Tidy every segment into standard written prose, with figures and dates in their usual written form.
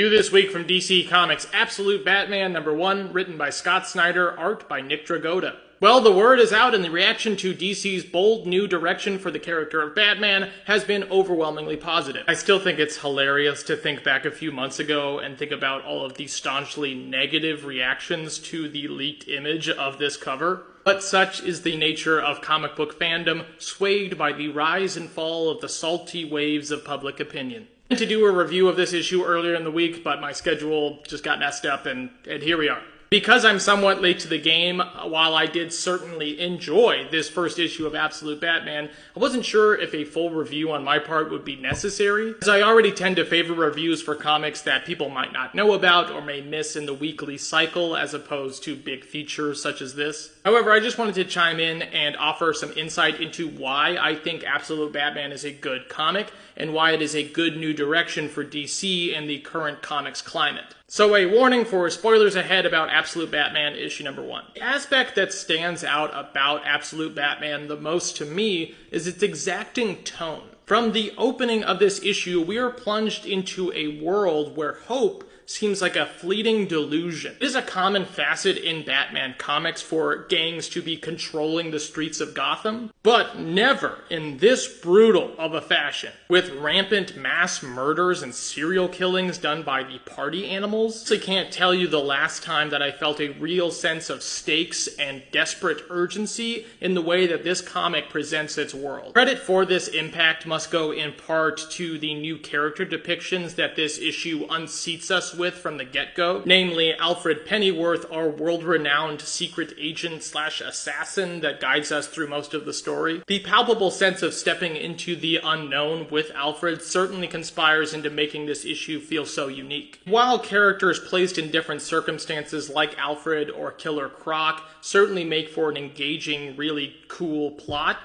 New this week from DC Comics, Absolute Batman #1, written by Scott Snyder, art by Nick Dragotta. Well, the word is out and the reaction to DC's bold new direction for the character of Batman has been overwhelmingly positive. I still think it's hilarious to think back a few months ago and think about all of the staunchly negative reactions to the leaked image of this cover. But such is the nature of comic book fandom, swayed by the rise and fall of the salty waves of public opinion. I meant to do a review of this issue earlier in the week, but my schedule just got messed up, and here we are. Because I'm somewhat late to the game, while I did certainly enjoy this first issue of Absolute Batman, I wasn't sure if a full review on my part would be necessary, as I already tend to favor reviews for comics that people might not know about or may miss in the weekly cycle, as opposed to big features such as this. However, I just wanted to chime in and offer some insight into why I think Absolute Batman is a good comic, and why it is a good new direction for DC in the current comics climate. So a warning for spoilers ahead about Absolute Batman issue #1. The aspect that stands out about Absolute Batman the most to me is its exacting tone. From the opening of this issue, we are plunged into a world where hope seems like a fleeting delusion. It is a common facet in Batman comics for gangs to be controlling the streets of Gotham, but never in this brutal of a fashion, with rampant mass murders and serial killings done by the party animals. I can't tell you the last time that I felt a real sense of stakes and desperate urgency in the way that this comic presents its world. Credit for this impact must go in part to the new character depictions that this issue unseats us with from the get-go, namely Alfred Pennyworth, our world-renowned secret agent/assassin that guides us through most of the story. The palpable sense of stepping into the unknown with Alfred certainly conspires into making this issue feel so unique. While characters placed in different circumstances like Alfred or Killer Croc certainly make for an engaging, really cool plot,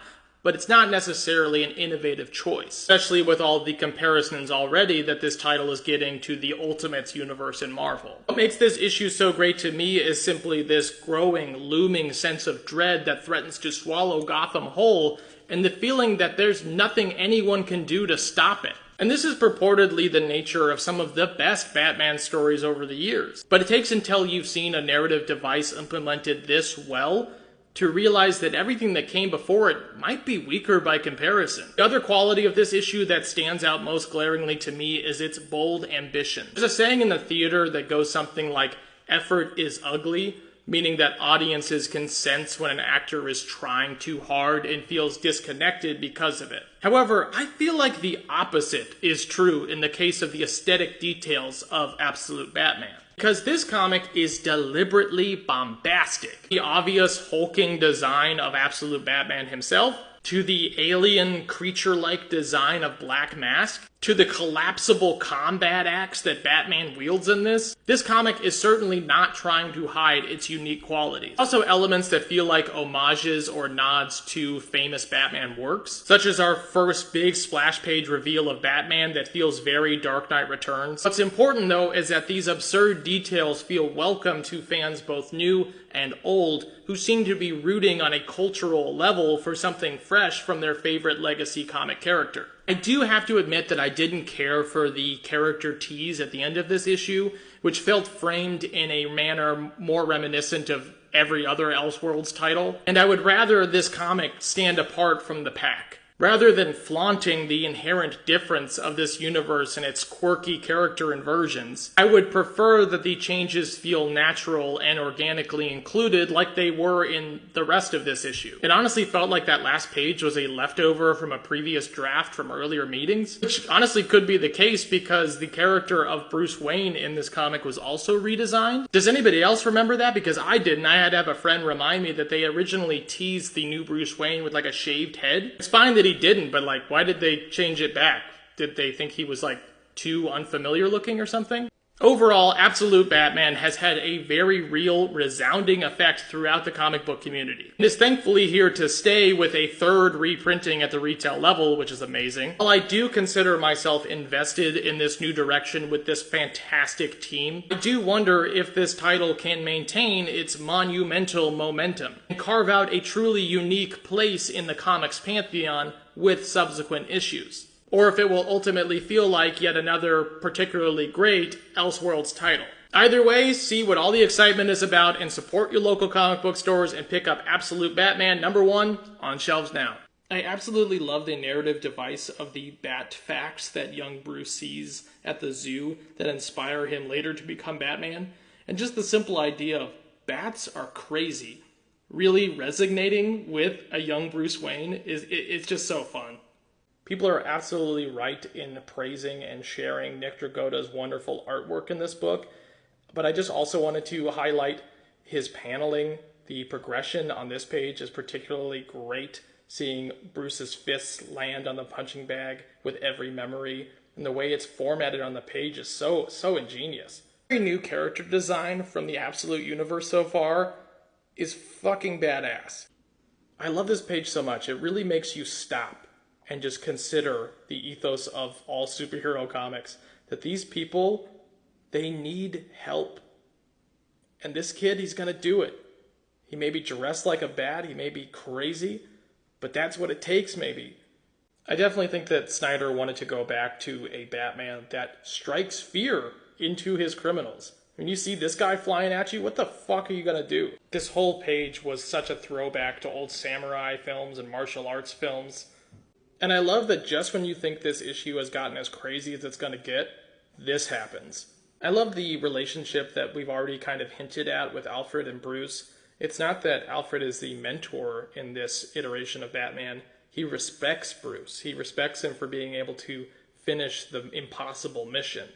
but it's not necessarily an innovative choice, especially with all the comparisons already that this title is getting to the Ultimates universe in Marvel. What makes this issue so great to me is simply this growing, looming sense of dread that threatens to swallow Gotham whole, and the feeling that there's nothing anyone can do to stop it. And this is purportedly the nature of some of the best Batman stories over the years. But it takes until you've seen a narrative device implemented this well to realize that everything that came before it might be weaker by comparison. The other quality of this issue that stands out most glaringly to me is its bold ambition. There's a saying in the theater that goes something like, "Effort is ugly," meaning that audiences can sense when an actor is trying too hard and feels disconnected because of it. However, I feel like the opposite is true in the case of the aesthetic details of Absolute Batman. Because this comic is deliberately bombastic. The obvious hulking design of Absolute Batman himself, to the alien creature-like design of Black Mask, to the collapsible combat axe that Batman wields in this comic is certainly not trying to hide its unique qualities. Also elements that feel like homages or nods to famous Batman works, such as our first big splash page reveal of Batman that feels very Dark Knight Returns. What's important though is that these absurd details feel welcome to fans both new and old, who seem to be rooting on a cultural level for something fresh from their favorite legacy comic character. I do have to admit that I didn't care for the character tease at the end of this issue, which felt framed in a manner more reminiscent of every other Elseworlds title, and I would rather this comic stand apart from the pack. Rather than flaunting the inherent difference of this universe and its quirky character inversions, I would prefer that the changes feel natural and organically included like they were in the rest of this issue. It honestly felt like that last page was a leftover from a previous draft from earlier meetings, which honestly could be the case because the character of Bruce Wayne in this comic was also redesigned. Does anybody else remember that? Because I didn't. I had to have a friend remind me that they originally teased the new Bruce Wayne with like a shaved head. It's fine that he didn't, but like, why did they change it back? Did they think he was like too unfamiliar looking or something? Overall, Absolute Batman has had a very real, resounding effect throughout the comic book community. It is thankfully here to stay with a third reprinting at the retail level, which is amazing. While I do consider myself invested in this new direction with this fantastic team, I do wonder if this title can maintain its monumental momentum and carve out a truly unique place in the comics pantheon with subsequent issues. or if it will ultimately feel like yet another particularly great Elseworlds title. Either way, see what all the excitement is about and support your local comic book stores and pick up Absolute Batman #1 on shelves now. I absolutely love the narrative device of the bat facts that young Bruce sees at the zoo that inspire him later to become Batman. And just the simple idea of bats are crazy really resonating with a young Bruce Wayne it's just so fun. People are absolutely right in praising and sharing Nick Dragotta's wonderful artwork in this book, but I just also wanted to highlight his paneling. The progression on this page is particularly great, seeing Bruce's fists land on the punching bag with every memory, and the way it's formatted on the page is so ingenious. Every new character design from the Absolute Universe so far is fucking badass. I love this page so much. It really makes you stop and just consider the ethos of all superhero comics, that these people, they need help. And this kid, he's gonna do it. He may be dressed like a bat, he may be crazy, but that's what it takes, maybe. I definitely think that Snyder wanted to go back to a Batman that strikes fear into his criminals. When you see this guy flying at you, what the fuck are you gonna do? This whole page was such a throwback to old samurai films and martial arts films. And I love that just when you think this issue has gotten as crazy as it's gonna get, this happens. I love the relationship that we've already kind of hinted at with Alfred and Bruce. It's not that Alfred is the mentor in this iteration of Batman. He respects Bruce. He respects him for being able to finish the impossible mission.